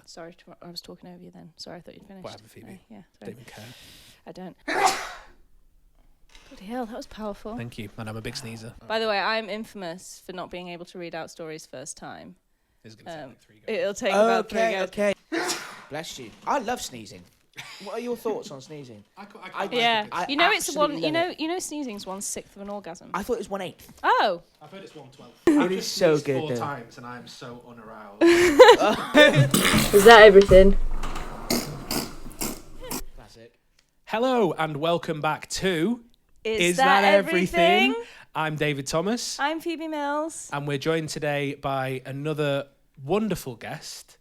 Sorry, I was talking over you then. Sorry, I thought you'd finished. Whatever, Phoebe. Yeah. Don't even care. I don't. Bloody hell, that was powerful. Thank you. And I'm a big sneezer. By the way, I'm infamous for not being able to read out stories first time. It's going to take like 3 goes. It'll take about 3 goes. Okay. Bless you. I love sneezing. What are your thoughts on sneezing? Yeah, I you know it's one. absolutely love You know, sneezing's 1/6 of an orgasm. I thought it was 1/8. Oh, I've heard it's 1/12. It is so good, 4 though. times and I'm so unaroused. is that everything? Classic. Hello and welcome back to Is that everything? I'm David Thomas. I'm Phoebe Mills. And we're joined today by another wonderful guest.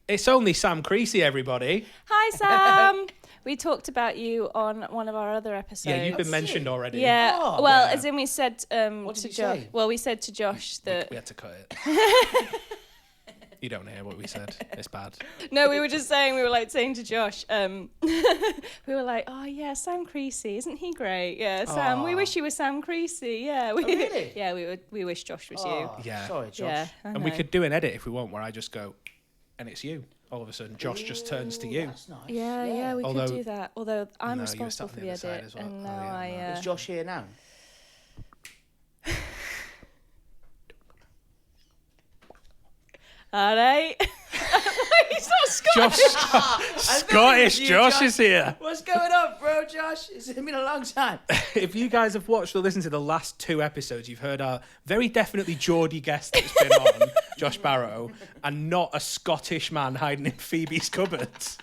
It's only Sam Creasey, everybody. Hi, Sam. We talked about you on one of our other episodes. Yeah, you've been mentioned already. Yeah. Oh, well, yeah. as in we said What did to you Josh. say? Well, we said to Josh that We had to cut it. You don't hear what we said. It's bad. no, we were just saying saying to Josh. We were like, oh yeah, Sam Creasey, isn't he great? Yeah, Sam. We Aw. wish you were Sam Creasey. Yeah. We, really? Yeah, we wish Josh was you. Oh, Yeah. Sorry, Josh. Yeah. I And we know. could do an edit if we want where I just go, and it's you. All of a sudden, Josh just turns to you. That's nice. Yeah, we Although- could do that. Although I'm No, you were responsible sat for on the the other edit, side as well. and Oh, now yeah, Is Josh here now? All right. He's not Scottish. Scottish you, Josh is here. What's going on, bro, Josh? It's been a long time. If you guys have watched or listened to the last 2 episodes, you've heard our very definitely Geordie guest that's been on, Josh Barrow, and not a Scottish man hiding in Phoebe's cupboards.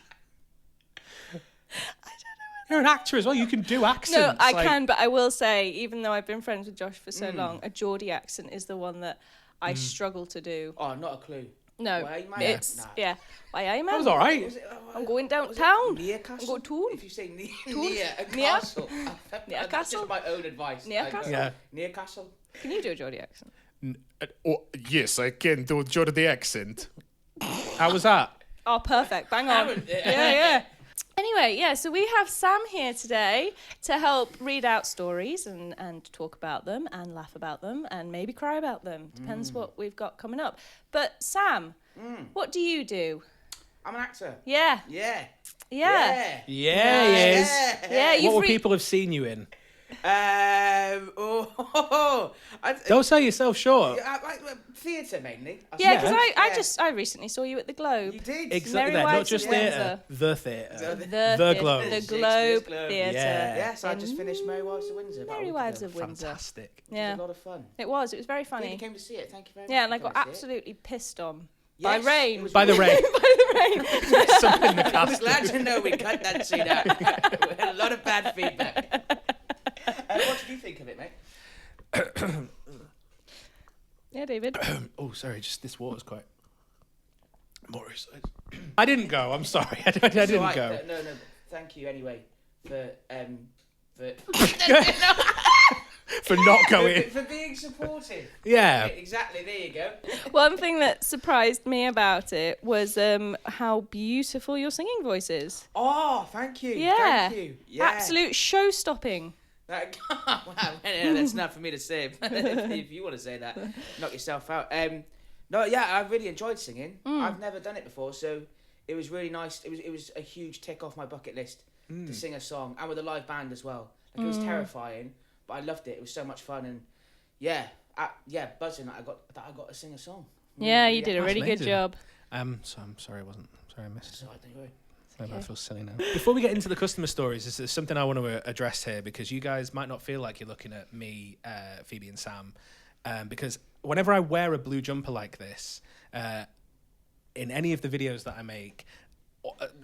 You're an actor as well. You can do accents. No, I like- can, but I will say, even though I've been friends with Josh for so long, a Geordie accent is the one that I struggle to do. Oh, not a clue. No, Why, man? it's Nah. yeah. Why am I? That was all right. Was it, I'm going was it downtown. Near Castle? I'm going to. If you say near a Near? castle. Near That's castle? just my own advice. Near I go, castle? Yeah. Near Castle. Can you do a Geordie accent? Yes, I can do Geordie accent. How was that? Oh, perfect. Bang on. Yeah. Anyway, yeah, so we have Sam here today to help read out stories and talk about them and laugh about them and maybe cry about them. Depends what we've got coming up. But Sam, what do you do? I'm an actor. Yeah. Yeah. Yeah. Yeah, he is. Yeah, you've What would people have seen you in? Don't sell yourself short. Theatre mainly. Yeah, because suppose. I recently saw you at the Globe. You did. Exactly Merry that. Not Wives just of theatre. Windsor. The theatre. The Globe. The Shakespeare's Globe Globe. Theatre. Yeah. Yes, I just finished Merry Wives of Windsor. about a Merry week Wives ago. of Windsor. Fantastic. It Yeah. was a lot of fun. It was very Phoebe funny. came to see it. Thank you very much. Yeah, and I for got coming to see it. absolutely pissed on. Yes, by rain. it was By the really- rain. By the rain. Something in the I was cast. glad to know we cut that scene out. We had a lot of bad feedback. What did you think of it, mate? Yeah, David. Oh, sorry. Just this water's quite moist. I didn't go. I'm sorry. I didn't It's all right. go. No. Thank you anyway for For not going. for being supportive. Yeah. Exactly. There you go. One thing that surprised me about it was how beautiful your singing voice is. Oh, thank you. Yeah. Thank you. Yeah. Absolute show-stopping. Wow, that's not for me to say. If you want to say that, knock yourself out. No, yeah, I really enjoyed singing. I've never done it before, so it was really nice. It was a huge tick off my bucket list to sing a song, and with a live band as well. Like it was terrifying, but I loved it. It was so much fun, and buzzing that I got to sing a song. Yeah, you did a That's really good amazing. job. So I'm sorry I missed it. So I think Maybe I feel silly now. Before we get into the customer stories, there's something I want to address here because you guys might not feel like you're looking at me, Phoebe and Sam, because whenever I wear a blue jumper like this, in any of the videos that I make,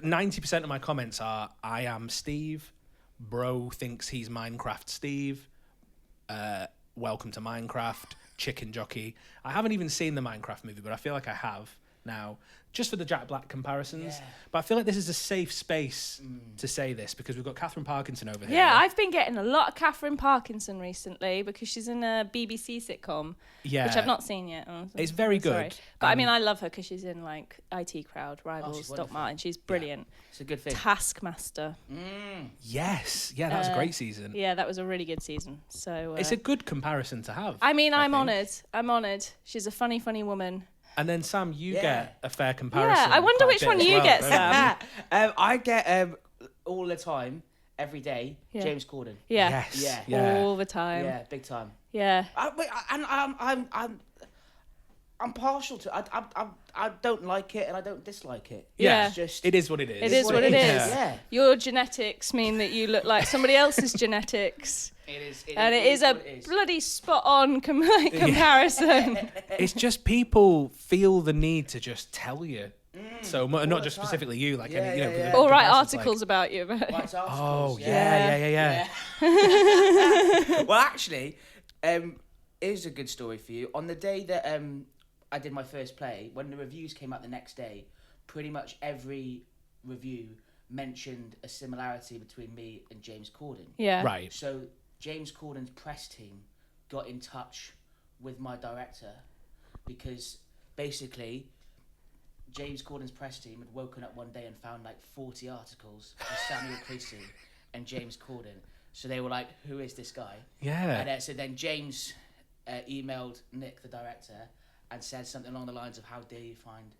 90% of my comments are, I am Steve, bro thinks he's Minecraft Steve, welcome to Minecraft, chicken jockey. I haven't even seen the Minecraft movie, but I feel like I have now, just for the Jack Black comparisons. Yeah. But I feel like this is a safe space to say this because we've got Catherine Parkinson over here. Yeah, I've been getting a lot of Catherine Parkinson recently because she's in a BBC sitcom, which I've not seen yet. Oh, It's very sorry. good. But I mean, I love her because she's in like IT Crowd, she's Rivals, Doc wonderful. Martin. She's brilliant. it's a good thing. Taskmaster. Yes. Yeah, that was a great season. Yeah, that was a really good season. So It's a good comparison to have. I mean, I'm think. honoured. I'm honoured. She's a funny, funny woman And then Sam, you Yeah. get a fair comparison. I wonder quite which a bit one as you well, get, don't Sam. I get all the time, every day, Yeah. James Corden. Yeah. Yes. Yeah. Yeah. All the time. Yeah, big time. Yeah. I'm partial to. I don't like it and I don't dislike it. Yeah. It's just. It is what it is. It is what it is. Yeah. Your genetics mean that you look like somebody else's genetics. It is. And it is a what it is. bloody spot-on comparison. It's just people feel the need to just tell you. So not the just time. specifically you, like Yeah, any, you know. yeah, yeah. the Or write comparisons, articles about you. But Writes Like, articles, oh yeah. Well, actually, here's a good story for you. On the day that I did my first play, when the reviews came out the next day, pretty much every review mentioned a similarity between me and James Corden. yeah. Right. So James Corden's press team got in touch with my director because basically James Corden's press team had woken up one day and found like 40 articles of Samuel Creasey and James Corden. So they were like, who is this guy? Yeah. And so then James emailed Nick, the director, and said something along the lines of, how dare you find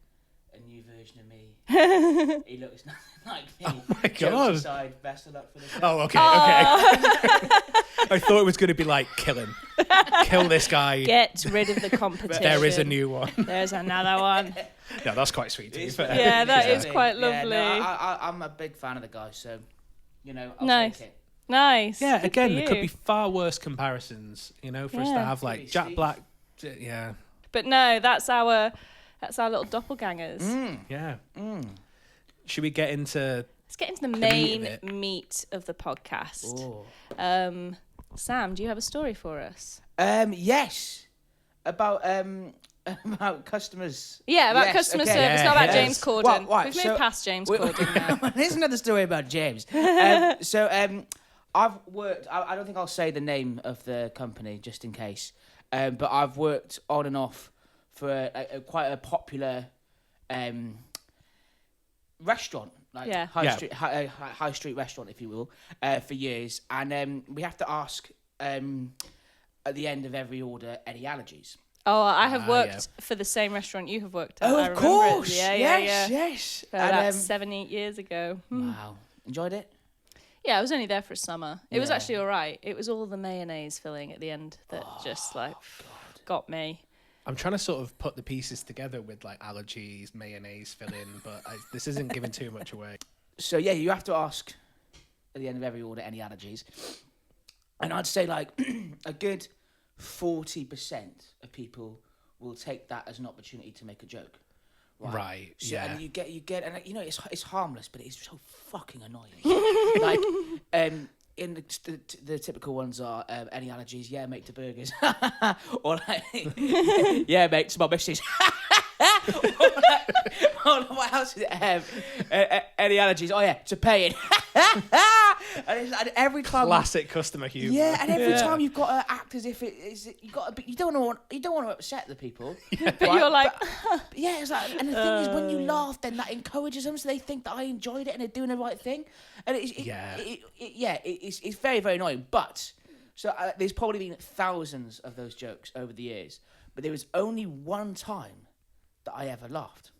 a new version of me? He looks nothing like me. Oh my Jokes God. aside, best of luck for the show. Oh, okay, okay. I thought it was going to be like, kill him. Kill this guy. Get rid of the competition. There is a new one. There's another one. No, that's quite sweet to be It's fair. Yeah, that is Yeah, quite no, lovely. I'm a big fan of the guy, so, I'll Nice. take it. Nice. Yeah, Good again, for there could you. be far worse comparisons, for us to Yeah. have like Really, Jack Steve. Black. Yeah, But no, that's our little doppelgangers. yeah. Should we get into? Let's get into the meat of main it. meat of the podcast. Oh. Sam, do you have a story for us? Yes. About customers. Yeah, about Yes, customer okay. service, Yeah, not about yes. James Corden. Well, right, We've moved so- past James Corden now. Here's another story about James. So I've worked. I don't think I'll say the name of the company just in case. But I've worked on and off for a quite a popular restaurant, like Yeah. high street restaurant, if you will, for years. And we have to ask at the end of every order any allergies. Oh, I have worked yeah. for the same restaurant you have worked at. Oh, I of remember course. It. Yeah, Yes. yeah. And, About 7-8 years ago. wow, enjoyed it. Yeah, I was only there for a summer. It was Yeah. actually all right. It was all the mayonnaise filling at the end that just got me. I'm trying to sort of put the pieces together with like allergies, mayonnaise filling, but this isn't giving too much away. So yeah, you have to ask at the end of every order any allergies, and I'd say like a good 40% of people will take that as an opportunity to make a joke. Right, So, yeah. And you get, and it's harmless, but it's so fucking annoying. Like, in the typical ones are any allergies? Yeah, mate, to burgers. Or like, yeah, mate, to my missus. What else is it? Any allergies? Oh yeah, to paying. and every time. Classic customer humour. Yeah, and every time you've got to act as if it is. You got to. You don't want to upset the people. But you're like, But yeah, it's like, and the thing is, when you laugh, then that encourages them, so they think that I enjoyed it and they're doing the right thing. And it's very, very annoying. But so there's probably been thousands of those jokes over the years, but there was only one time that I ever laughed,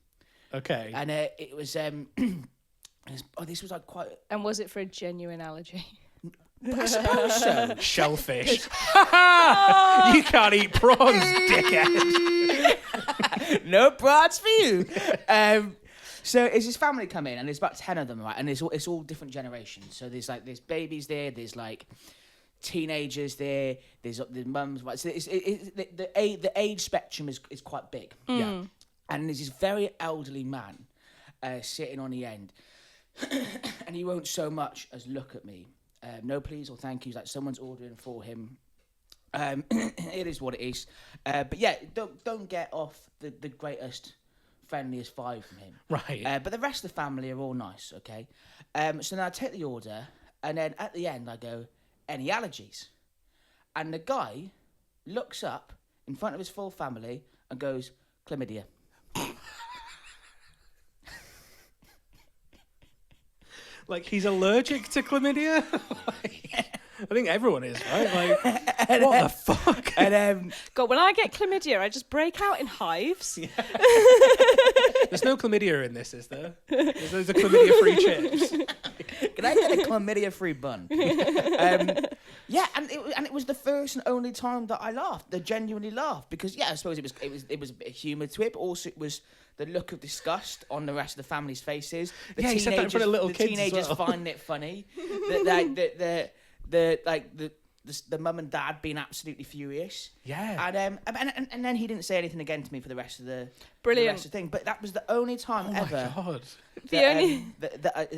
Okay. and it was this was like quite. and was it for a genuine allergy? I suppose so. Shellfish. You can't eat prawns, dickhead. No prawns for you. So it's this family come in, and there's about 10 of them, right? And it's all different generations. So there's babies there, there's like teenagers there, there's mums, right? So the age spectrum is quite big. Yeah. And there's this very elderly man sitting on the end, and he won't so much as look at me. No please or thank yous, like someone's ordering for him. It is what it is. But yeah, don't get off the greatest, friendliest vibe from him. Right. But the rest of the family are all nice, okay? So now I take the order, and then at the end I go, any allergies? And the guy looks up in front of his full family and goes, chlamydia. Like he's allergic to chlamydia? I think everyone is, right? Like, what the fuck? And God, when I get chlamydia, I just break out in hives. Yeah. There's no chlamydia in this, is there? There's a chlamydia-free chips. can I get a chlamydia-free bun? Yeah, and it was the first and only time that I laughed. I genuinely laughed because I suppose it was a bit of humour to it, but also it was the look of disgust on the rest of the family's faces. He said that in front of little kids as teenagers well. finding it funny. The mum and dad being absolutely furious. Yeah. And then he didn't say anything again to me for the rest of the Brilliant. the rest of the thing. But that was the only time ever Oh my God. that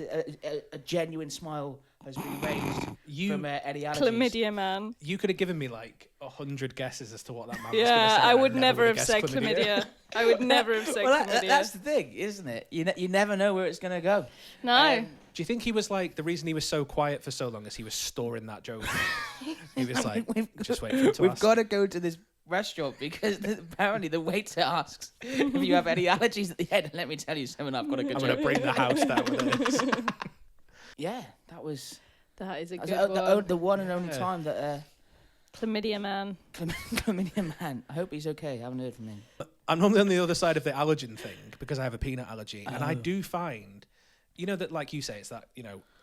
a genuine smile has been raised from any allergies. Chlamydia man. You could have given me like 100 guesses as to what that man was Yeah, going to say. I would never have guessed said chlamydia. I would never have said chlamydia. That's the thing, isn't it? You never know where it's going to go. No. Do you think he was like, the reason he was so quiet for so long is he was storing that joke? He was like, just wait for him to We've ask. got to go to this restaurant because apparently the waiter asks if you have any allergies at the end. Let me tell you something, I've got a good I'm joke. going to bring the house down with this. Yeah, that was That is a good the one. one and only time that Chlamydia man. chlamydia man. I hope he's okay. I haven't heard from him. I'm normally on the other side of the allergen thing because I have a peanut allergy. And I do find, that like you say, it's that,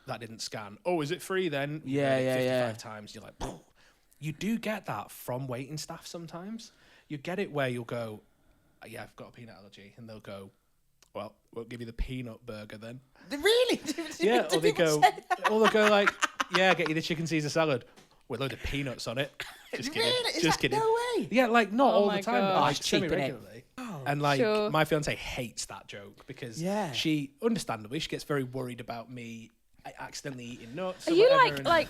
that didn't scan. Oh, is it free then? Yeah, 55 times. You're like, "Pooh." You do get that from waiting staff sometimes. You get it where you'll go, yeah, I've got a peanut allergy. And they'll go, well, we'll give you the peanut burger then. Really? Yeah, or they'll go like, yeah, get you the chicken Caesar salad with a load of peanuts on it. Just kidding. Really? Just kidding. No way. Yeah, like not all my the time, God. but like it's cheap, innit? semi-regularly. And like Sure. my fiance hates that joke because Yeah. she, understandably, she gets very worried about me accidentally eating nuts. Are or you whatever, like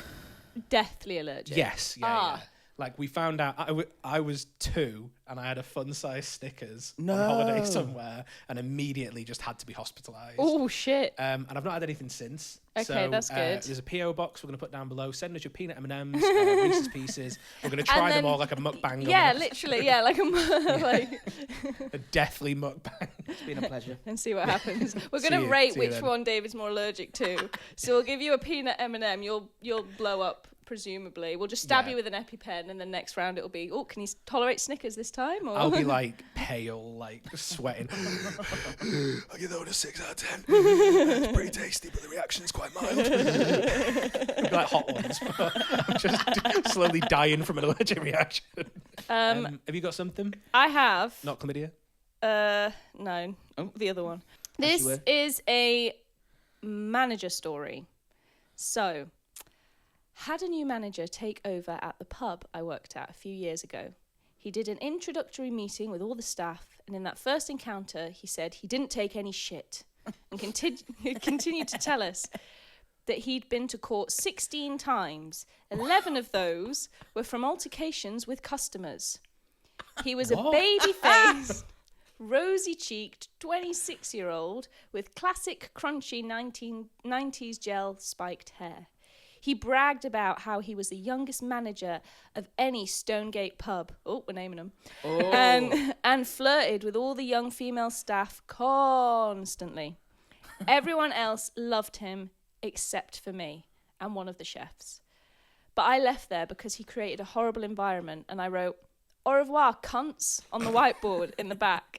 deathly allergic? Yes, yeah, Ah. yeah. Like we found out, I was 2 and I had a fun-size Snickers No. on holiday somewhere and immediately just had to be hospitalised. Oh shit. And I've not had anything since. Okay, So, that's good. There's a PO box we're going to put down below. Send us your peanut M&Ms, Reese's Pieces. We're going to try And them then- all like a mukbang. Yeah, literally. Yeah, like A deathly mukbang. It's been a pleasure. and see what happens. We're See gonna you- rate see you which then. one David's more allergic to. So we'll give you a peanut M&M. You'll blow up presumably. We'll just stab Yeah. you with an EpiPen, and then next round it'll be, oh, can you tolerate Snickers this time? Or I'll be like pale, like sweating. I'll give that one a 6 out of 10. It's pretty tasty, but the reaction's quite mild. It'll be like hot ones. I'm just slowly dying from an allergic reaction. Have you got something? I have. Not chlamydia? No, Oh. the other one. Yes, This you were. is a manager story. So, had a new manager take over at the pub I worked at a few years ago. He did an introductory meeting with all the staff, and in that first encounter, he said he didn't take any shit, and continued to tell us that he'd been to court 16 times. 11 of those were from altercations with customers. He was a baby-faced, rosy-cheeked 26-year-old with classic crunchy 1990s gel spiked hair. He bragged about how he was the youngest manager of any Stonegate pub. Oh, we're naming them. And flirted with all the young female staff constantly. Everyone else loved him except for me and one of the chefs. But I left there because he created a horrible environment, and I wrote, "Au revoir, cunts," on the whiteboard in the back.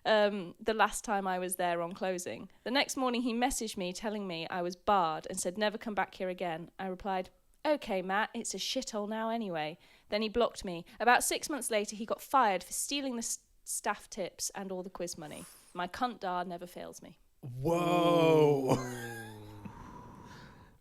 The last time I was there on closing. The next morning he messaged me telling me I was barred and said never come back here again. I replied, "Okay, Matt, it's a shithole now anyway." Then he blocked me. About 6 months later he got fired for stealing the staff tips and all the quiz money. My cunt dar never fails me. Whoa.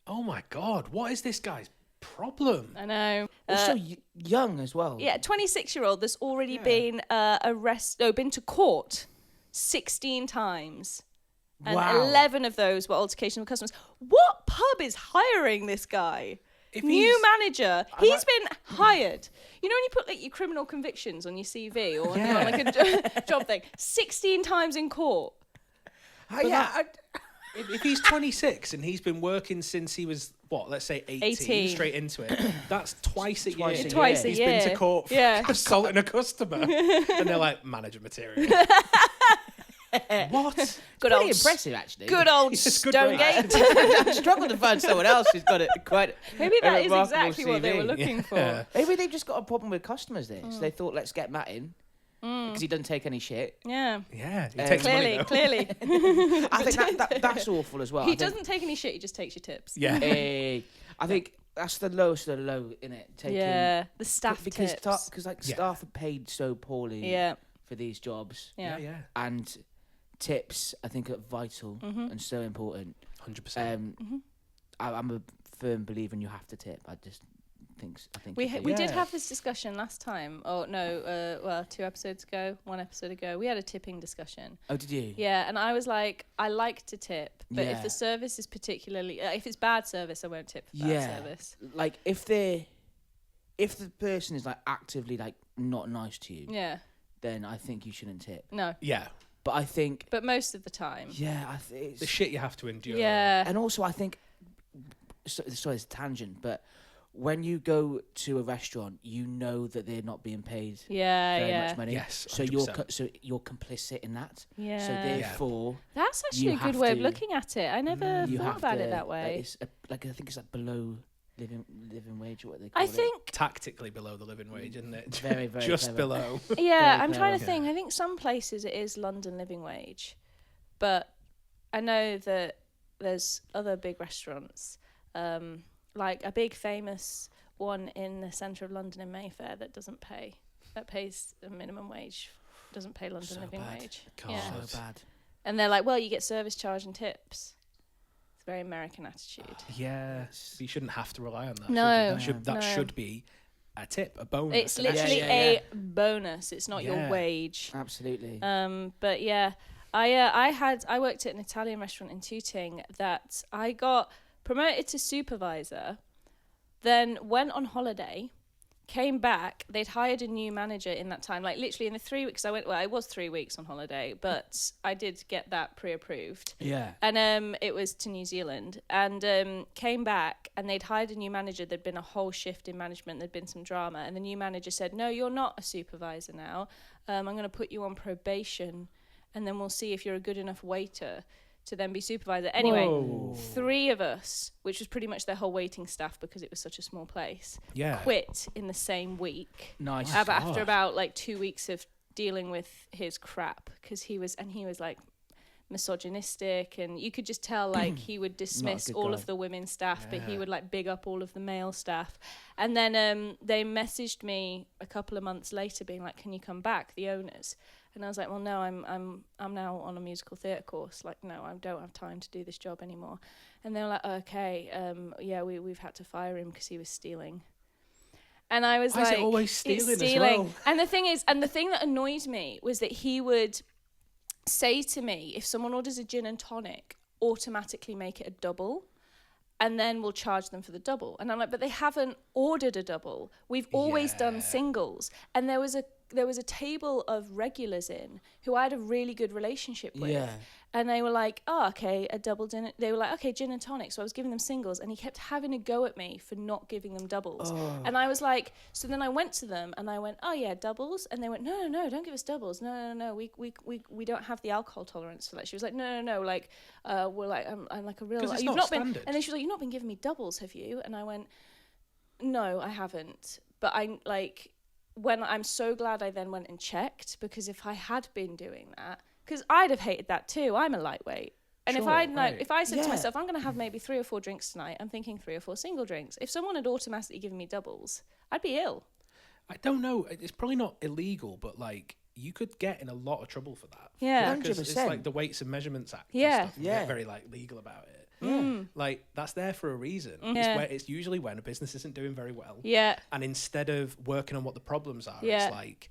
Oh my God. What is this guy's problem? I know. Also young as well. Yeah, 26-year-old that's already been been to court 16 times. And Wow. 11 of those were altercations with customers. What pub is hiring this guy? If New he's- manager. He's been hired. You know when you put like your criminal convictions on your CV or on like a job thing? 16 times in court. If he's 26 and he's been working since he was, let's say 18. Straight into it, that's twice a year. Twice a He's year. been to court for Yeah. assaulting a customer. And they're like, manager material. What? Good Pretty old impressive, actually. Good old It's good Stonegate. I struggled to find someone else who's got it quite. Maybe a that is remarkable exactly what they were CV. looking Yeah. for. Maybe they've just got a problem with customers there, so they thought, let's get Matt in because he doesn't take any shit. Yeah. Yeah, it takes money though. Clearly. I think that's awful as well. He I think, doesn't take any shit, he just takes your tips. Yeah. I think that's the lowest of the low, innit? Taking, Yeah, the staff because tips. staff are paid so poorly Yeah. for these jobs, Yeah. Yeah. and tips I think are vital and so important. 100%. I'm a firm believer in you have to tip. I think We you do. did Yeah. have this discussion last time. Oh no, 1 episode ago. We had a tipping discussion. Oh, did you? Yeah, and I was like, I like to tip, but if Yeah. the service is particularly, if it's bad service, I won't tip for bad service. Like if the person is like actively like not nice to you, Yeah, then I think you shouldn't tip. no, Yeah. But I think, but most of the time, I think The shit you have to endure. yeah, and also I think, sorry, it's a tangent, but when you go to a restaurant, you know that they're not being paid very much money. Yes, So 100%. you're complicit in that. yeah. So therefore, That's actually you a good have way of to- looking at it. I never you thought have about to, it that way. It's I think it's like below living wage, or what they call I it. think, Tactically below the living wage, isn't it? Very, very Just clever. below. yeah, Very I'm trying to clever. think. I think some places it is London living wage, but I know that there's other big restaurants, like a big famous one in the centre of London in Mayfair that pays a minimum wage, doesn't pay London So living bad. wage. God. Yeah, So bad. and they're like, well, you get service charge and tips. It's a very American attitude. Yeah. You shouldn't have to rely on that. No, should you? That no. should be a tip, a bonus. It's an extra- literally yeah. a bonus. It's not your Yeah. wage. Absolutely. But yeah, I worked at an Italian restaurant in Tooting that I got promoted to supervisor, then went on holiday, came back. They'd hired a new manager in that time, like literally in the 3 weeks I went. Well, I was 3 weeks on holiday, but I did get that pre-approved. Yeah. And it was to New Zealand, and came back, and they'd hired a new manager. There'd been a whole shift in management. There'd been some drama, and the new manager said, "No, you're not a supervisor now. I'm going to put you on probation, and then we'll see if you're a good enough waiter to then be supervisor." Anyway, Whoa. 3 of us, which was pretty much their whole waiting staff because it was such a small place, Yeah. quit in the same week. Nice. After God. about like 2 weeks of dealing with his crap, because he was like misogynistic, and you could just tell like he would dismiss good all guy. of the women staff, but he Yeah. would like big up all of the male staff. And then they messaged me a couple of months later being like, "Can you come back, the owners?" And I was like, "Well, no, I'm now on a musical theatre course. Like, no, I don't have time to do this job anymore." And they were like, "Okay, yeah, we've had to fire him because he was stealing." And I was Why is like, it always "It's stealing as stealing." well? And the thing that annoyed me was that he would say to me, if someone orders a gin and tonic, automatically make it a double, and then we'll charge them for the double. And I'm like, but they haven't ordered a double. We've always done singles. And there was a table of regulars in who I had a really good relationship with. Yeah. And they were like, "Oh, okay, a double dinner." They were like, "Okay, gin and tonic." So I was giving them singles, and he kept having a go at me for not giving them doubles. And I was like, so then I went to them and I went, "Oh yeah, doubles." And they went, No, don't give us doubles. No. We don't have the alcohol tolerance for that. She was like, No. Like, we're like, I'm like a real. 'Cause it's You've not been. standard. And then she was like, "You've not been giving me doubles, have you?" And I went, "No, I haven't." But I like, when I'm so glad I then went and checked, because if I had been doing that, because I'd have hated that too. I'm a lightweight. And Sure, if I said Yeah. to myself, I'm going to have maybe 3 or 4 drinks tonight, I'm thinking 3 or 4 single drinks. If someone had automatically given me doubles, I'd be ill. I don't know. It's probably not illegal, but like you could get in a lot of trouble for that. Yeah. Because it's 100%. like the Weights and Measurements Act. Yeah. And stuff, and Yeah. get very like legal about it. Mm. Like that's there for a reason. Yeah. It's usually when a business isn't doing very well. Yeah. And instead of working on what the problems are, Yeah. it's like,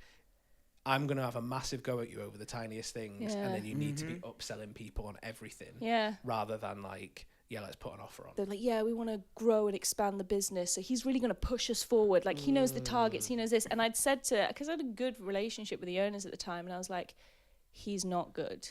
I'm going to have a massive go at you over the tiniest things. Yeah. And then you need to be upselling people on everything. Yeah. Rather than like, yeah, let's put an offer on. They're like, "Yeah, we want to grow and expand the business. So he's really going to push us forward. Like, he knows the targets, he knows this." And I'd said because I had a good relationship with the owners at the time, and I was like, "He's not good.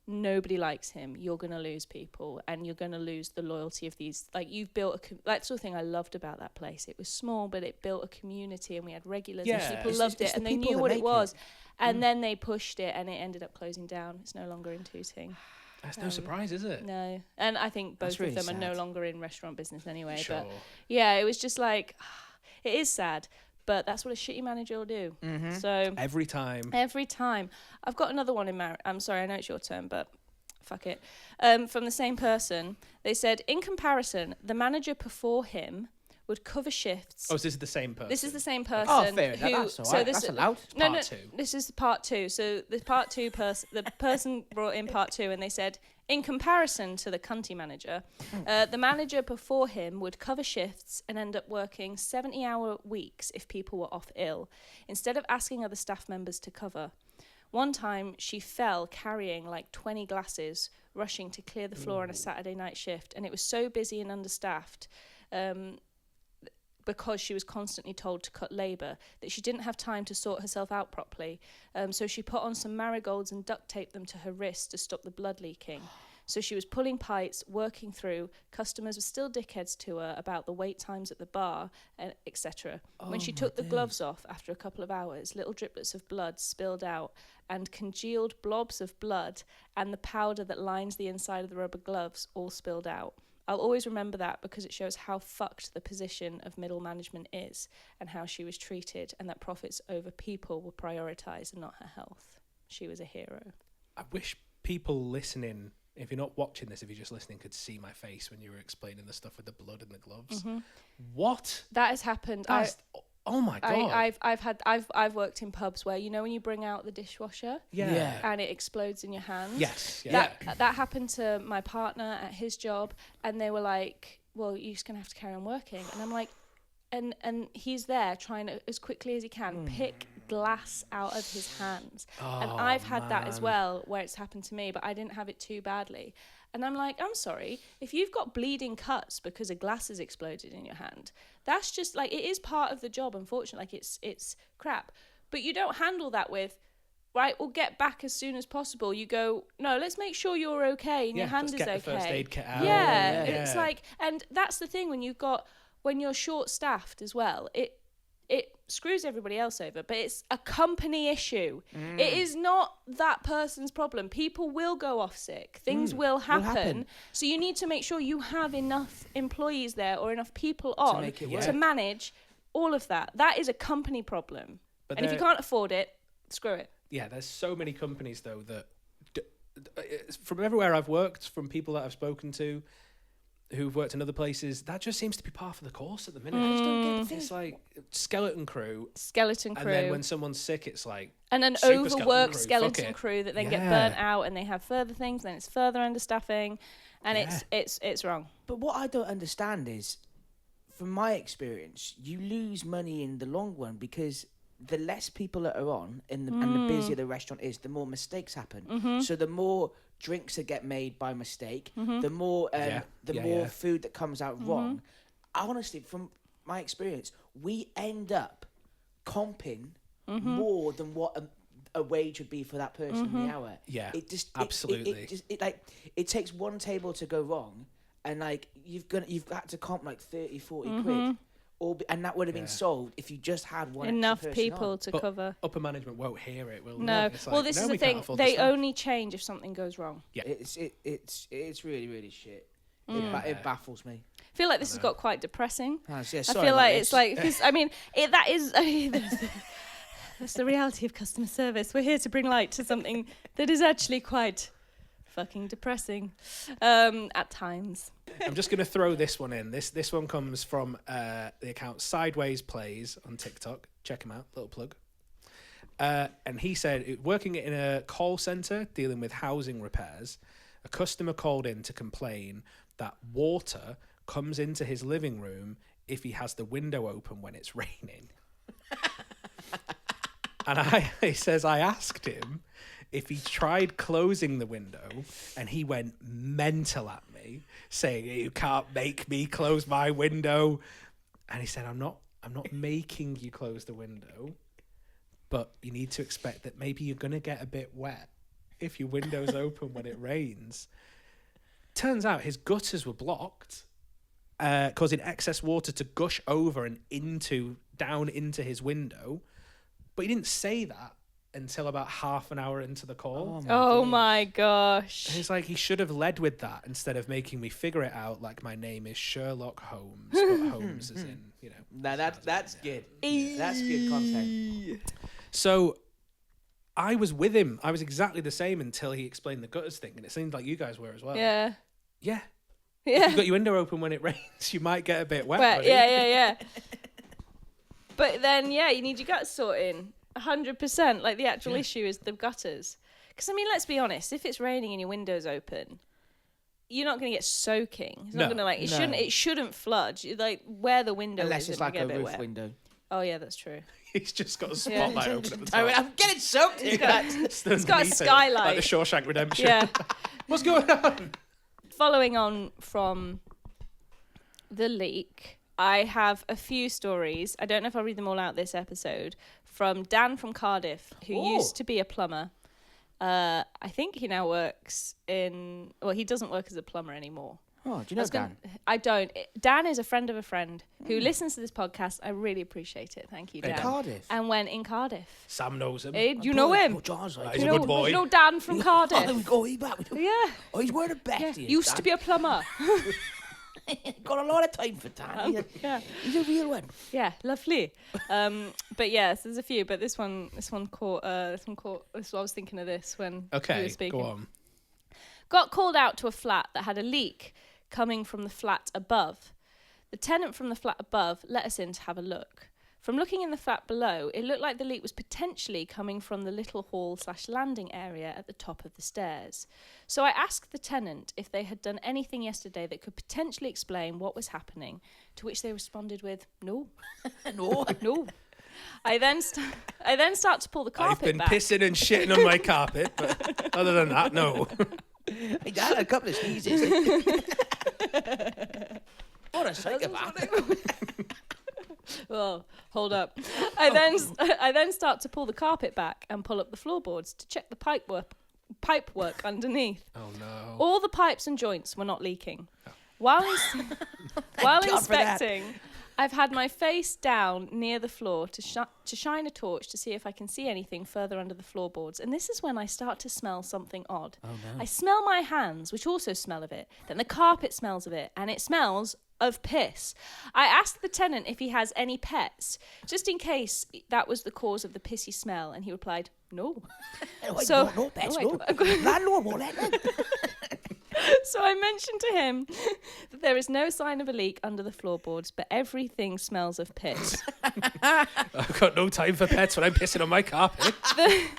nobody likes him. You're going to lose people, and you're going to lose the loyalty of these. Like, you've built that's the thing I loved about that place. It was small, but it built a community, and we had regulars, and people loved it, and they knew what it was. And then they pushed it, and it ended up closing down. It's no longer in Tooting. That's no surprise, is it? No. And I think both really of them sad. are no longer in restaurant business anyway. Sure. But yeah, it was just like, it is sad, but that's what a shitty manager will do. So Every time. I've got another one in I'm sorry, I know it's your turn, but fuck it. From the same person, they said, in comparison, the manager before him would cover shifts. Oh, so this is the same person? This is the same person. Oh, fair enough. That's all right. That's allowed. Part two. This is part 2. So the part 2 person, the person brought in part 2, and they said, in comparison to the cunty manager, the manager before him would cover shifts and end up working 70-hour weeks if people were off ill, instead of asking other staff members to cover. One time, she fell carrying like 20 glasses, rushing to clear the floor on a Saturday night shift, and it was so busy and understaffed, because she was constantly told to cut labour, that she didn't have time to sort herself out properly. So she put on some marigolds and duct taped them to her wrist to stop the blood leaking. So she was pulling pints, working through. Customers were still dickheads to her about the wait times at the bar, etc. When she took the gloves off after a couple of hours, little driplets of blood spilled out, and congealed blobs of blood and the powder that lines the inside of the rubber gloves all spilled out. I'll always remember that because it shows how fucked the position of middle management is, and how she was treated, and that profits over people were prioritised and not her health. She was a hero. I wish people listening, if you're not watching this, if you're just listening, could see my face when you were explaining the stuff with the blood and the gloves. What? That has happened. Oh my God. I've worked in pubs where, you know, when you bring out the dishwasher and it explodes in your hands. Yes. That happened to my partner at his job, and they were like, well, you're just gonna have to carry on working. And I'm like, and he's there trying to, as quickly as he can, pick glass out of his hands. And I've had that as well, where it's happened to me, but I didn't have it too badly. And I'm like, I'm sorry, if you've got bleeding cuts because a glass has exploded in your hand, that's just like, it is part of the job, unfortunately. Like, it's crap. But you don't handle that with, right, we'll get back as soon as possible. You go, no, let's make sure you're okay and your hand is okay. Get the first aid kit out. Yeah, it's like, and that's the thing, when you're short-staffed as well, it screws everybody else over, but it's a company issue. It is not that person's problem. People will go off sick. Things will happen. So you need to make sure you have enough employees there, or enough people on to manage all of that. That is a company problem. And if you can't afford it, screw it. Yeah, there's so many companies, though, that from everywhere I've worked, from people that I've spoken to, who've worked in other places, that just seems to be part of the course at the minute. I just don't get the thing. It's like skeleton crew. And then when someone's sick, it's like and an overworked skeleton crew that then get burnt out, and they have further things, then it's further understaffing, and it's wrong. But what I don't understand is, from my experience, you lose money in the long run, because the less people that are on and the busier the restaurant is, the more mistakes happen. So the more drinks that get made by mistake, the more food that comes out wrong. Honestly, from my experience, we end up comping more than what a wage would be for that person in the hour. Yeah, absolutely. It takes one table to go wrong, and like you've had to comp like 30, 40 quid. And that would have been solved if you just had enough people to cover. Upper management won't hear it. Will no. It's like, well, this is the thing. They only change if something goes wrong. Yeah, it's really, really shit. It baffles me. I feel like this has got quite depressing. I feel like it's like, because I mean, that is. That's the reality of customer service. We're here to bring light to something that is actually quite fucking depressing at times. I'm just going to throw this one in. This one comes from the account Sideways Plays on TikTok. Check him out, little plug. And he said, working in a call centre dealing with housing repairs, a customer called in to complain that water comes into his living room if he has the window open when it's raining. And he says, I asked him if he tried closing the window, and he went mental at me, saying, you can't make me close my window. And he said, I'm not making you close the window, but you need to expect that maybe you're going to get a bit wet. if your window's open when it rains. Turns out his gutters were blocked, causing excess water to gush over and down into his window. But he didn't say that until about half an hour into the call. Oh my gosh. And it's like, he should have led with that instead of making me figure it out like my name is Sherlock Holmes, but Holmes is in, Now that's good. That's good content. So I was with him. I was exactly the same until he explained the gutters thing, and it seemed like you guys were as well. Yeah. Yeah. If you've got your window open when it rains, you might get a bit wet. Buddy. Yeah. But then, you need your guts sorting. 100%. Like, the actual issue is the gutters. Because, I mean, let's be honest. If it's raining and your window's open, you're not going to get soaking. It's not going to, it shouldn't flood. Like, where the window Unless is, it's like a bit roof wet. window. Oh, yeah, that's true. He's just got a spotlight open at the top. I mean, I'm getting soaked. It's got a skylight. Like the Shawshank Redemption. Yeah. What's going on? Following on from the leak, I have a few stories. I don't know if I'll read them all out this episode. From Dan from Cardiff, who used to be a plumber. I think he now works in... Well, he doesn't work as a plumber anymore. Oh, do you know Dan? I don't. Dan is a friend of a friend who listens to this podcast. I really appreciate it. Thank you, Dan. In Cardiff? And went in Cardiff. Sam knows him. Do you know him? John's like, He's a good boy. You know Dan from Cardiff? Oh, we go way back. Yeah. Oh, he's wearing a bet. Yeah. Used to be a plumber. Got a lot of time for Dan. He's a real one. Yeah, lovely. But yes, there's a few. But this one caught. This is what I was thinking of this when you were speaking. Go on. Got called out to a flat that had a leak coming from the flat above. The tenant from the flat above let us in to have a look. From looking in the flat below, it looked like the leak was potentially coming from the little hall/landing area at the top of the stairs. So I asked the tenant if they had done anything yesterday that could potentially explain what was happening, to which they responded with, no. No. I then start to pull the carpet I've been back. pissing and shitting on my carpet, but other than that, no. I had a couple of sneezes. What a psychopath. Oh, hold up. I then start to pull the carpet back and pull up the floorboards to check the pipework underneath. Oh no. All the pipes and joints were not leaking. While inspecting, I've had my face down near the floor to shine a torch to see if I can see anything further under the floorboards. And this is when I start to smell something odd. Oh, no. I smell my hands, which also smell of it. Then the carpet smells of it, and it smells of piss. I asked the tenant if he has any pets, just in case that was the cause of the pissy smell, and he replied, no. No pets, no. Landlord won't let them. So I mentioned to him that there is no sign of a leak under the floorboards, but everything smells of piss. I've got no time for pets when I'm pissing on my carpet.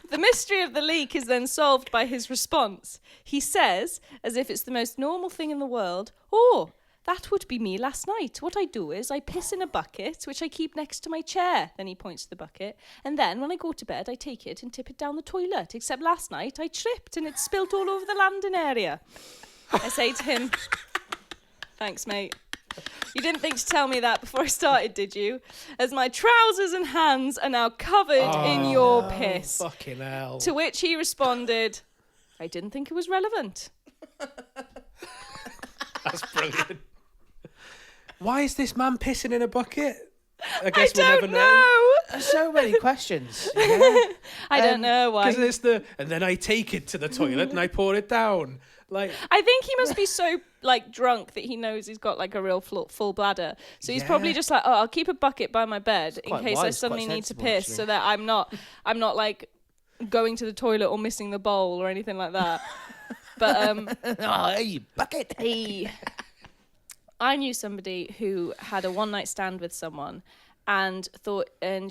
The mystery of the leak is then solved by his response. He says, as if it's the most normal thing in the world, oh, that would be me last night. What I do is I piss in a bucket, which I keep next to my chair. Then he points to the bucket. And then when I go to bed, I take it and tip it down the toilet. Except last night I tripped and it spilt all over the landing area. I say to him, thanks, mate. You didn't think to tell me that before I started, did you? As my trousers and hands are now covered in your piss. Fucking hell. To which he responded, I didn't think it was relevant. That's brilliant. Why is this man pissing in a bucket? I guess we'll don't never know. So many questions. Yeah. I don't know why. Because it's and then I take it to the toilet and I pour it down. Like, I think he must be so drunk that he knows he's got a real full bladder. So he's probably just like, oh, I'll keep a bucket by my bed in case I suddenly need to piss, actually. so that I'm not going to the toilet or missing the bowl or anything like that. But oh, hey, bucket. I knew somebody who had a one-night stand with someone and I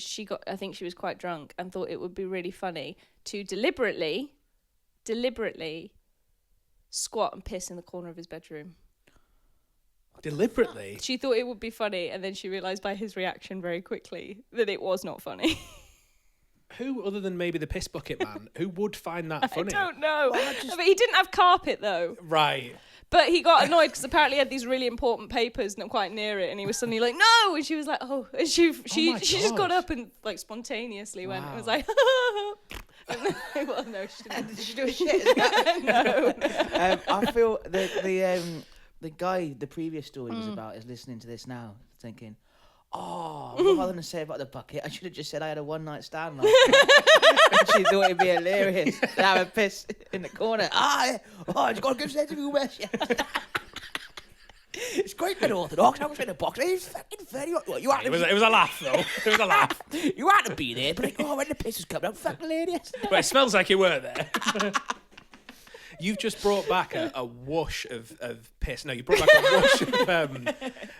think she was quite drunk and thought it would be really funny to deliberately squat and piss in the corner of his bedroom. deliberately? She thought it would be funny, and then she realised by his reaction very quickly that it was not funny. Who, other than maybe the piss bucket man, who would find that funny? I don't know. But he didn't have carpet, though. Right. But he got annoyed because apparently he had these really important papers not quite near it, and he was suddenly like, no! And she was like, oh. And she just got up and spontaneously went, and was like, Well, no, she didn't. Did she do a shit? No. I feel the guy the previous story was about is listening to this now, thinking, rather than say about the bucket, I should have just said I had a one-night stand. She thought it'd be hilarious to have a piss in the corner. I've got a good sense of humour. It's quite unorthodox. I was in a box. It's fucking very. It was a laugh, though. It was a laugh. You had to be there, but when the piss is coming out, fucking hilarious. But it smells like you were there. You've just brought back a whoosh of piss. No, you brought back a whoosh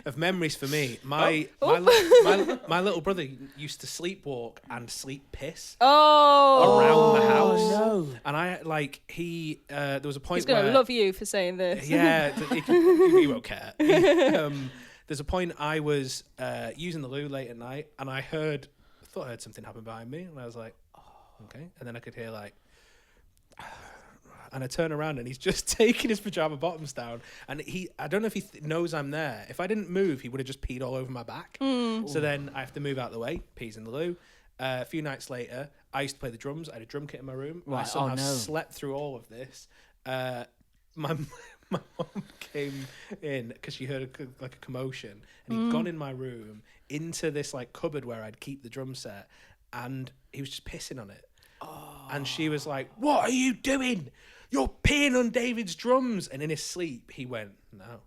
of memories for me. My little brother used to sleepwalk and sleep piss around the house. Oh, no. And I there was a point He's going where to love you for saying this. yeah, he won't care. There's a point I was using the loo late at night, and I thought I heard something happen behind me, and I was like, okay. And then I could hear and I turn around and he's just taking his pajama bottoms down, and I don't know if he knows I'm there. If I didn't move, he would have just peed all over my back. So then I have to move out the way, pees in the loo. A few nights later, I used to play the drums. I had a drum kit in my room. Right. I somehow slept through all of this. My mum came in because she heard a commotion, and he'd gone in my room into this cupboard where I'd keep the drum set, and he was just pissing on it. And she was like, "What are you doing? You're peeing on David's drums." And in his sleep, he went, "No,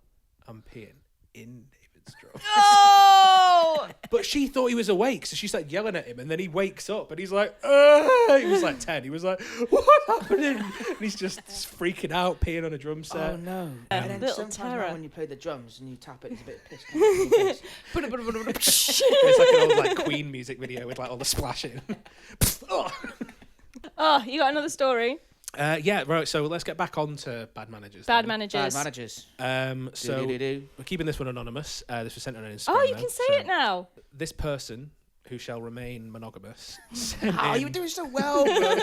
I'm peeing in David's drums." Oh! But she thought he was awake, so she started yelling at him, and then he wakes up, and he's like, he was 10. He was like, "What's happening?" And he's just freaking out, peeing on a drum set. Oh no! And then Little sometimes terror. now when you play the drums and you tap it, there's a bit of piss coming from the face. It's like an old Queen music video with all the splashing. Oh, you got another story? Yeah, right. So let's get back on to bad managers. Bad then. managers. Bad managers. So Do-do-do-do. we're keeping this one anonymous. This was sent on Instagram. Oh, you though. can say So it now. This person, who shall remain monogamous, You were doing so well, bro.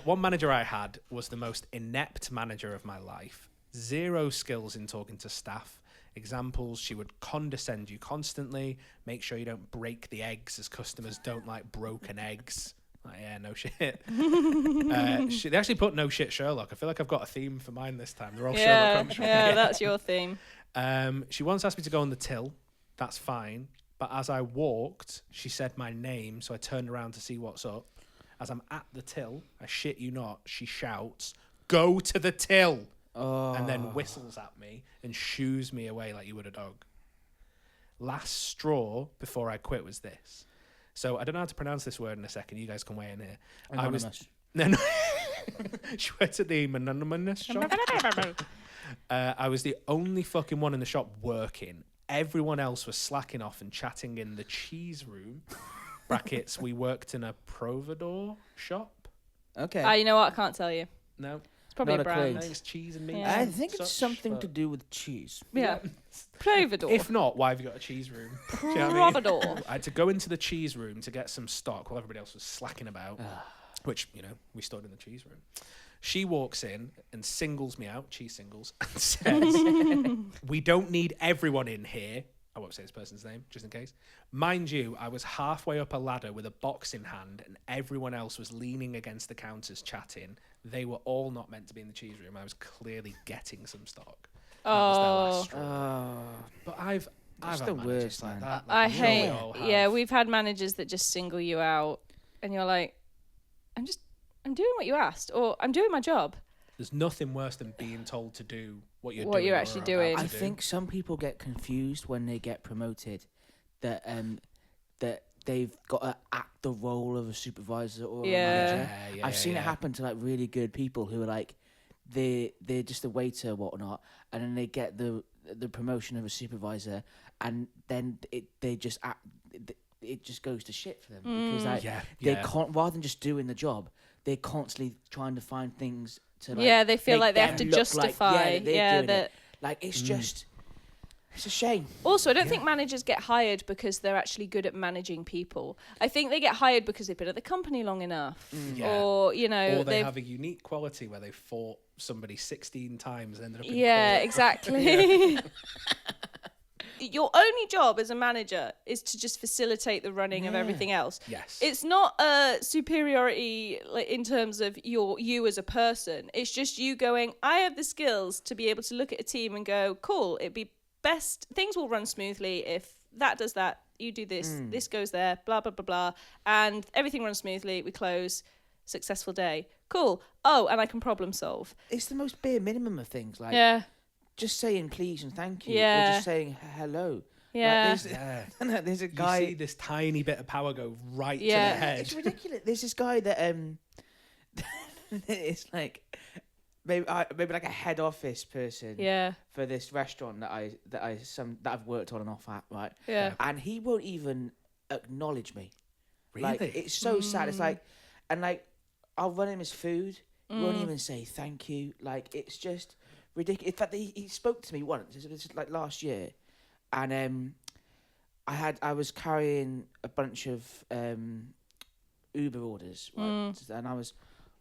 one manager I had was the most inept manager of my life. Zero skills in talking to staff. Examples: she would condescend you constantly, make sure you don't break the eggs, as customers don't like broken eggs. Yeah, no shit. They actually put no shit Sherlock. I feel like I've got a theme for mine this time. They're all Sherlock Holmes. Yeah, that's your theme. She once asked me to go on the till. That's fine. But as I walked, she said my name, so I turned around to see what's up. As I'm at the till, I shit you not, she shouts, "Go to the till!" And then whistles at me and shoos me away like you would a dog. Last straw before I quit was this. So I don't know how to pronounce this word in a second. You guys can weigh in here. Anonymous. No. She worked at the anonymous shop. I was the only fucking one in the shop working. Everyone else was slacking off and chatting in the cheese room. Brackets, we worked in a providor shop. Okay. You know what? I can't tell you. No. It's probably Not a a brand. clue. I think it's cheese and meat. Yeah. I think it's Such, something but- to do with cheese. Yeah. Providor. If not, why have you got a cheese room? Do you know what I mean? Providor. I had to go into the cheese room to get some stock while everybody else was slacking about, which, we stood in the cheese room. She walks in and singles me out, cheese singles, and says, "We don't need everyone in here." I won't say this person's name, just in case. Mind you, I was halfway up a ladder with a box in hand, and everyone else was leaning against the counters chatting. They were all not meant to be in the cheese room. I was clearly getting some stock. That was their last straw. But I've That's had the managers worst, like man. that. I I'm sure we hate. all have. Yeah, we've had managers that just single you out, and you're like, I'm doing what you asked, or I'm doing my job. There's nothing worse than being told to do what you're What doing. you're or actually about doing. to I do. think some people get confused when they get promoted that they've got to act the role of a supervisor or a manager. Yeah, I've seen it happen to really good people who are they're just a waiter or whatnot, and then they get the promotion of a supervisor, and then they just act. It just goes to shit for them because they can't, rather than just doing the job, they're constantly trying to find things to they feel make like they have them to look justify. like, they're doing that. it. Like it's just, it's a shame. Also, I don't think managers get hired because they're actually good at managing people. I think they get hired because they've been at the company long enough, or or they they've have a unique quality where they fought somebody 16 times and ended up in yeah, court. exactly. your only job as a manager is to just facilitate the running of everything else. Yes. It's not a superiority like in terms of you as a person. It's just you going, I have the skills to be able to look at a team and go, cool, it'd be best, things will run smoothly if that does that, you do this, this goes there, blah, blah, blah, blah, and everything runs smoothly, we close, successful day. Cool. Oh, and I can problem solve. It's the most bare minimum of things. Like, just saying please and thank you, or just saying hello. Yeah. Like, there's a guy. You see this tiny bit of power go right to the head. It's ridiculous. There's this guy that it's like maybe like a head office person. For this restaurant that I've worked on and off at, right? Yeah. And he won't even acknowledge me. Really? Like, it's so sad. It's like, and like, I'll run him his food. He won't even say thank you. Like, it's just ridiculous. In fact, he spoke to me once. This was like last year, and I was carrying a bunch of Uber orders, right? And I was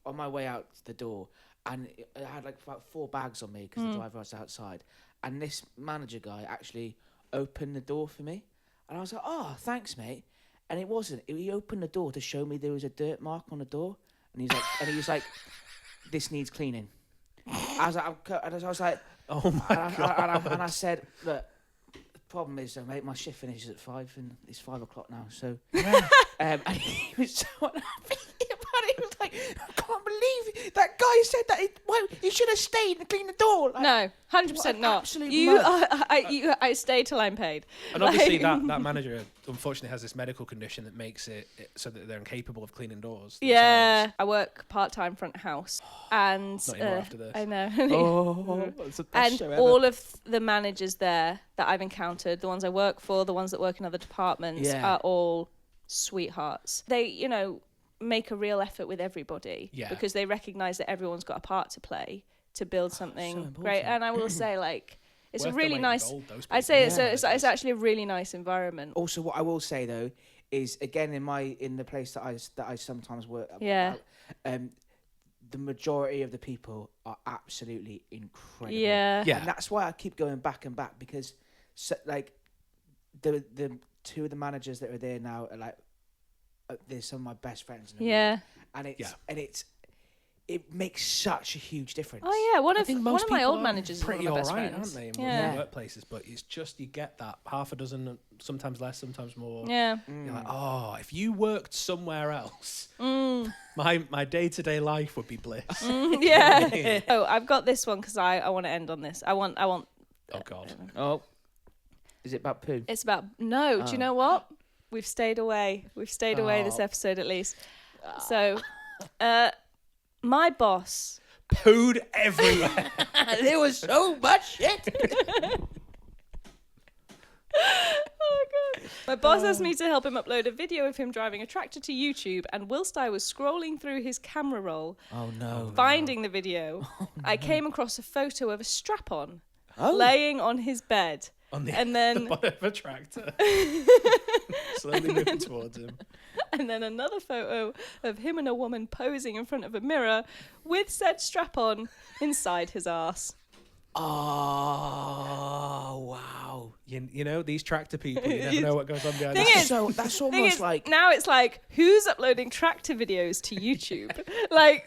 on my way out the door, and I had like about 4 bags on me because the driver was outside. And this manager guy actually opened the door for me, and I was like, "Oh, thanks, mate." And it wasn't. He opened the door to show me there was a dirt mark on the door, and he was like, "This needs cleaning." I was like, oh my God. And I said, "Look, the problem is, mate, my shift finishes at 5, and it's 5 o'clock now." So, and he was so unhappy about it. He was like, "I can't believe that guy said that. He should have stayed and cleaned the door." Like, no, 100% not. I stay till I'm paid. And obviously that manager unfortunately has this medical condition that makes it so that they're incapable of cleaning doors themselves. Yeah, I work part-time front of house, and not anymore after this. I know. that's the best And show ever. all of the managers there that I've encountered, the ones I work for, the ones that work in other departments, are all sweethearts. They, make a real effort with everybody because they recognise that everyone's got a part to play to build something great. And I will say, like, it's Worth a really the weight in nice. gold, those I'd people. say it's actually a really nice environment. Also, what I will say though is, again, in the place that I sometimes work at, the majority of the people are absolutely incredible. Yeah. And that's why I keep going back and back, because like the 2 of the managers that are there now are like, they're some of my best friends in the world. And it makes such a huge difference. Oh yeah, one of my old are managers is one of my best alright, friends. aren't they, in workplaces? But it's just, you get that half a dozen, sometimes less, sometimes more. Yeah. You're like, oh, if you worked somewhere else, my day-to-day life would be bliss. Yeah. Oh, I've got this one because I want to end on this. I want. Oh God. Oh, is it about poo? It's about no. Do you know what? We've stayed away. We've stayed away this episode at least. So, my boss pooed everywhere. There was so much shit. Oh God. My boss asked me to help him upload a video of him driving a tractor to YouTube, and whilst I was scrolling through his camera roll, finding the video, I came across a photo of a strap-on laying on his bed. And then the bottom of a tractor, slowly moving towards him. And then another photo of him and a woman posing in front of a mirror with said strap-on inside his arse. Oh, wow. You know, these tractor people, you never know what goes on behind That's almost like... Now it's like, who's uploading tractor videos to YouTube? Like,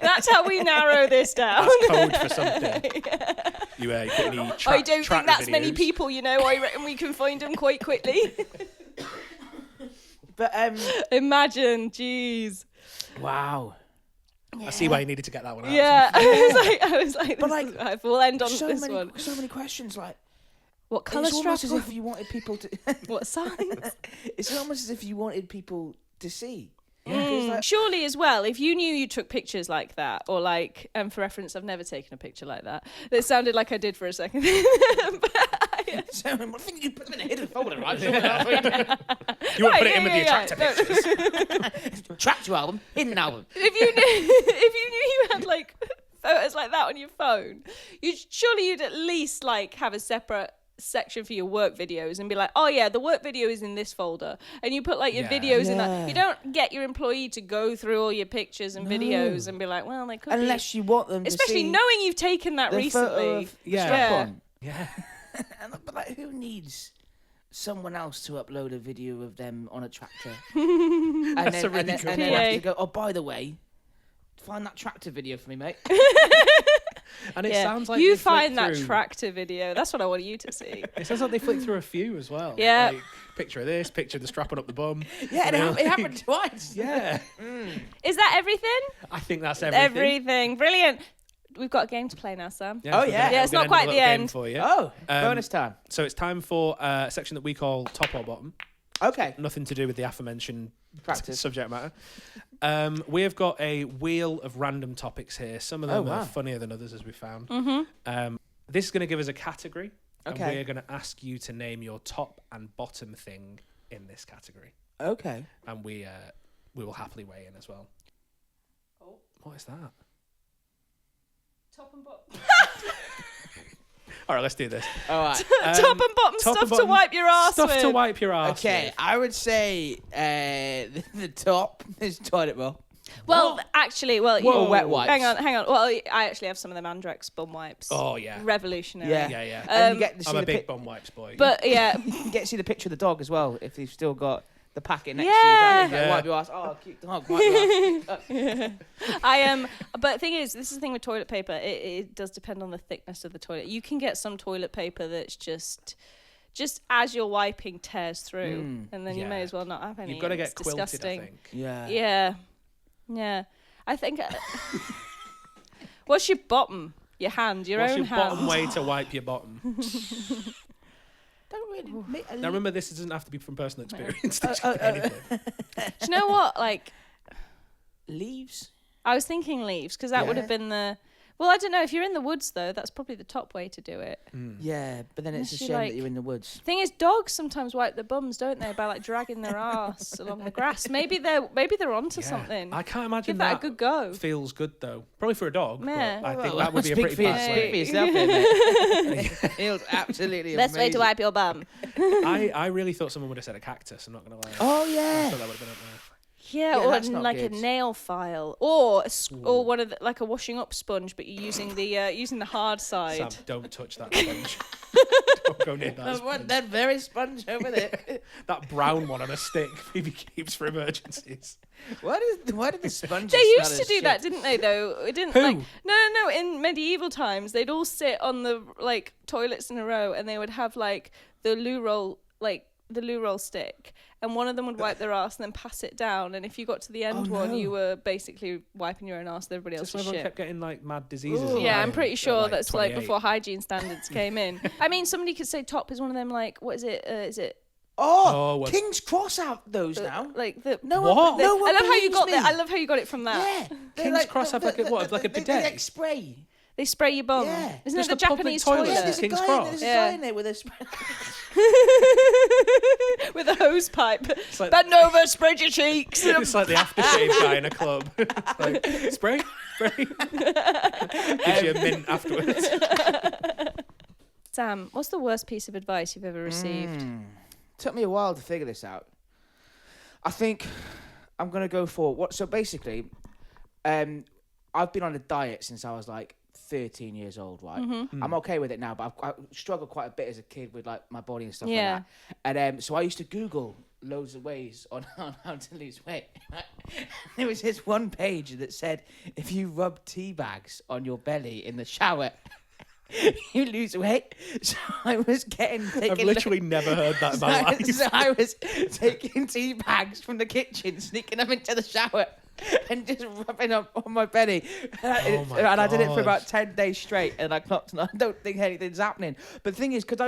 that's how we narrow this down. That's code for something. You put any I don't think that's videos. many people, I reckon we can find them quite quickly. But, imagine, jeez. Wow. Yeah. I see why you needed to get that one out. Yeah, I was like, but like, we'll end on so this many, one. So many questions, like, what colour it's strap? almost as if you wanted people to. What size? It's almost as if you wanted people to see. Like, surely as well, if you knew you took pictures like that, or like, and for reference, I've never taken a picture like that. That sounded like I did for a second. So I think you put them in a hidden folder, right? You won't put it in with the tractor pictures. Tractor album, hidden album. If you knew you had like photos like that on your phone, you'd at least like have a separate section for your work videos and be like, oh yeah, the work video is in this folder, and you put like your videos in that. You don't get your employee to go through all your pictures and videos and be like, well, they could unless you want them especially to see knowing you've taken that the recently. photo of strap-on. Yeah. But like, who needs someone else to upload a video of them on a tractor? That's a really good and then have to go, oh, by the way, find that tractor video for me, mate. And it sounds like you they find flick that through- tractor video. That's what I want you to see. It sounds like they flick through a few as well. Yeah. Like, picture of this, picture of the strapping up the bum. Yeah, You know, it happened twice. Yeah. Is that everything? I think that's everything. Everything. Brilliant. We've got a game to play now, Sam. Oh, yeah. Yeah, it's not quite the end. For you. Oh, bonus time. So it's time for a section that we call top or bottom. Okay. Nothing to do with the aforementioned Practice. subject matter. We have got a wheel of random topics here. Some of them are funnier than others, as we found. Mm-hmm. This is going to give us a category, Okay. and we're going to ask you to name your top and bottom thing in this category, Okay. and we will happily weigh in as well. Oh. What is that? Top and bottom. All right, let's do this. All right. Top and bottom top stuff and to bottom wipe your ass Stuff with. to wipe your ass Okay, with. I would say the top is toilet roll. Well, actually, well, Whoa. Or wet wipes. hang on. Well, I actually have some of them Andrex bum wipes. Oh, yeah. Revolutionary. Yeah. Yeah. And you get to see I'm a the big bum wipes boy. But yeah, you get to see the picture of the dog as well if you've still got the packet next Yeah. to you. Like, Yeah. wipe your ass. Oh, cute dog. Wipe your ass. I am. But the thing is, this is the thing with toilet paper. It does depend on the thickness of the toilet. You can get some toilet paper that's just as you're wiping tears through, and then you may Yeah. as well not have any. You've got to It's get quilted, disgusting. I think. Yeah. Yeah. I think. What's your bottom? Your hand. Your What's own your hand. bottom way to wipe your bottom? Don't really make Now remember, this doesn't have to be from personal experience. This could be anything. Do you know what? Like, leaves. I was thinking leaves because that would Yeah. have been the. Well, I don't know. If you're in the woods, though, that's probably the top way to do it. Yeah, but then it's a Unless you shame like- that you're in the woods. Thing is, dogs sometimes wipe their bums, don't they, by like dragging their ass along the grass. Maybe they're onto Yeah. something. I can't imagine Give that a good go. feels good though. Probably for a dog, Yeah. but I think Well, that would be a speak pretty for you- bad Speak way. for yourself, then, mate. It feels absolutely Best way to amazing. wipe your bum. I really thought someone would have said a cactus. I'm not gonna lie. Oh I yeah. thought that would have been up there. Yeah, Yeah, or that's not like good. a nail file, or or one of the, like a washing up sponge, but you're using the hard side. Sam, don't touch that sponge. Don't go near that I sponge. want that very sponge over there. That brown one on a stick Phoebe keeps for emergencies. Why did the sponge? They used to do that, didn't they? Though it didn't. Who? Like, no. In medieval times, they'd all sit on the like toilets in a row, and they would have like the loo roll stick, and one of them would wipe their ass and then pass it down. And if you got to the end one, you were basically wiping your own ass with everybody Just else's everyone shit. kept getting like mad diseases. Ooh. Yeah, like, I'm pretty sure like that's like 28. before hygiene standards came in. I mean, somebody could say top is one of them. Like, what is it? Is it Oh, well- King's Cross out those now. like the? No What? one. No one I love how you believes got me. that. I love how you got it from that. Yeah. They're King's Cross have like a they bidet? like spray. They spray your bum. Yeah. Isn't Just it the a public Japanese toilet. toilet? Yeah, There's a King's guy. Cross. There's a Yeah. guy in there with a spray. With a hose pipe. like- Bend over, spread your cheeks. It's like the aftershave guy in a club. Like, spray. Gives you a mint afterwards. Sam, what's the worst piece of advice you've ever received? Took me a while to figure this out. I think I'm gonna go for what. So basically, I've been on a diet since I was like 13 years old, right? I'm okay with it now, but I struggled quite a bit as a kid with like my body and stuff Yeah. like that. And so I used to Google loads of ways on how to lose weight. There was this one page that said if you rub tea bags on your belly in the shower, you lose weight. So I was I've literally never heard that in my life. so I was taking tea bags from the kitchen, sneaking them into the shower, and just rubbing them on my belly. Oh my And I did it for God. about 10 days straight, and I clocked, and I don't think anything's happening. But the thing is, because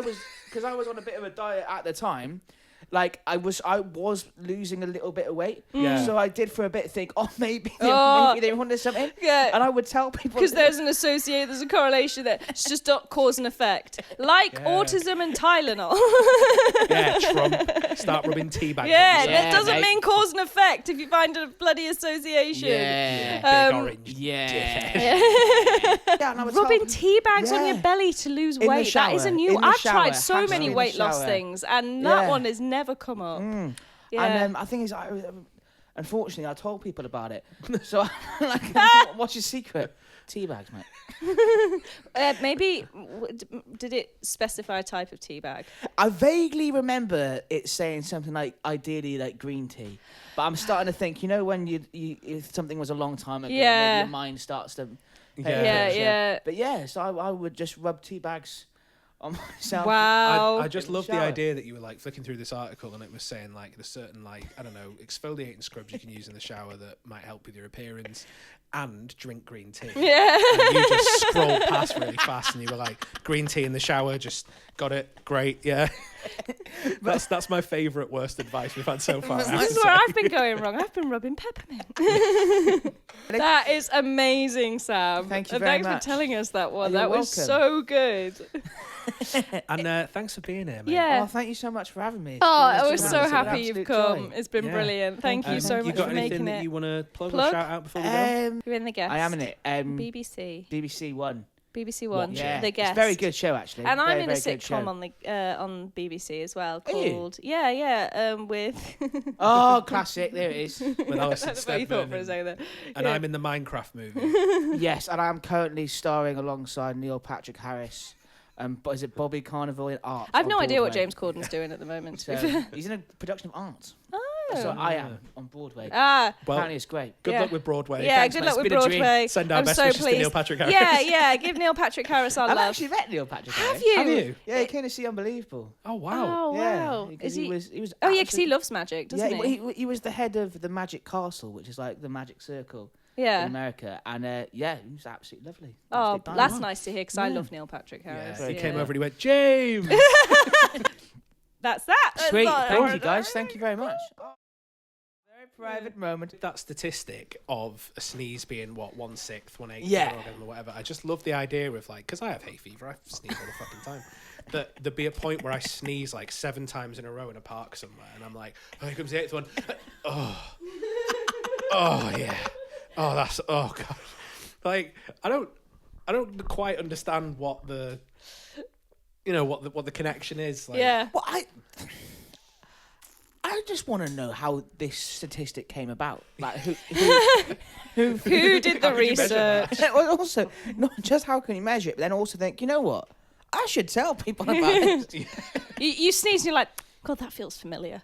I was on a bit of a diet at the time, like I was losing a little bit of weight. Yeah. So I did for a bit think, maybe Oh. they wanted something. Yeah. And I would tell people Because there's a correlation there. It's just not cause and effect. Like Yeah. autism and Tylenol. Yeah, Trump. Start rubbing tea bags. Yeah, on that yourself. doesn't mate. mean cause and effect if you find a bloody association. Yeah. Big orange. Yeah. Yeah. Yeah, and I would Rubbing tell- tea bags on your Yeah. belly to lose In the weight. That is a shower. new. In the I've shower. tried so Has to many be in the weight loss shower. things, and that Yeah. one has never come up. Yeah. And I think unfortunately, I told people about it. So, like, what's your secret? tea bags, mate? Maybe did it specify a type of tea bag? I vaguely remember it saying something like ideally like green tea, but I'm starting to think, when you if something was a long time ago, maybe your mind starts to. Yeah. But yeah, so I would just rub tea bags on myself. Wow. I just love the shower. idea that you were like flicking through this article and it was saying like there's certain like, I don't know, exfoliating scrubs you can use in the shower that might help with your appearance and drink green tea. Yeah. And you just scrolled past really fast and you were like, green tea in the shower, just got it, great, yeah. That's my favourite worst advice we've had so far. This is where I've been going wrong. I've been rubbing peppermint. That is amazing, Sam. Thank you very Thanks much. for telling us that one. You're That was welcome. so good. And thanks for being here, mate. Yeah. Oh, thank you so much for having me. Oh, I It's was been so an happy you've absolute come. joy. It's been Yeah. brilliant. Thank you so You much got for anything making that it. you want to plug or Plug? shout out before we go? You're in the guest. I am in it. BBC. BBC One. BBC One. Yeah, The guest. it's a very good show actually. And I'm Very, in a very good show. sitcom on BBC as well Are you? called with Oh, classic! There it is. With Alison That's what you thought for a Steadman second there. and Yeah. I'm in the Minecraft movie. Yes, and I'm currently starring alongside Neil Patrick Harris. But is it Bobby Carnival in Art? I've on no idea what Broadway. James Corden's doing at the moment. So he's in a production of Art. Oh. So I am on Broadway. Ah, Well, Apparently it's great. good Yeah. luck with Broadway. yeah, thanks, good mate. luck It's with been a dream. Broadway. Send our I'm best so wishes to pleased. Neil Patrick Harris. Yeah, give Neil Patrick Harris our I've love. actually met Neil Patrick Have Harris. you? Have you? Yeah, he came to see Unbelievable. Oh, wow. Oh, Yeah, wow. because Is he? he was Oh, yeah, because he absolutely- loves magic, doesn't yeah, he? he was the head of the Magic Castle, which is like the Magic Circle in Yeah. America, and he was absolutely lovely. Oh, Absolute diamond. that's nice to hear because I Yeah. love Neil Patrick Harris. Yeah, he Yeah. came over and he went, James! That's that. That's Sweet, all I thank you wanted. guys, thank you very much. Very private moment. That statistic of a sneeze being, what, 1/6, 1/8, Yeah. or whatever. I just love the idea of, like, because I have hay fever, I sneeze all the fucking time. That there'd be a point where I sneeze like 7 times in a row in a park somewhere, and I'm like, oh, here comes the 8th one. Oh. Oh, yeah. Oh, oh, God. Like, I don't quite understand what the, what the connection is. Like, Yeah. Well, I just want to know how this statistic came about. Like, who Who did the How could you measure that? research? well, also, not just how can you measure it, but then also think, you know what? I should tell people about it. You sneeze and you're like, God, that feels familiar.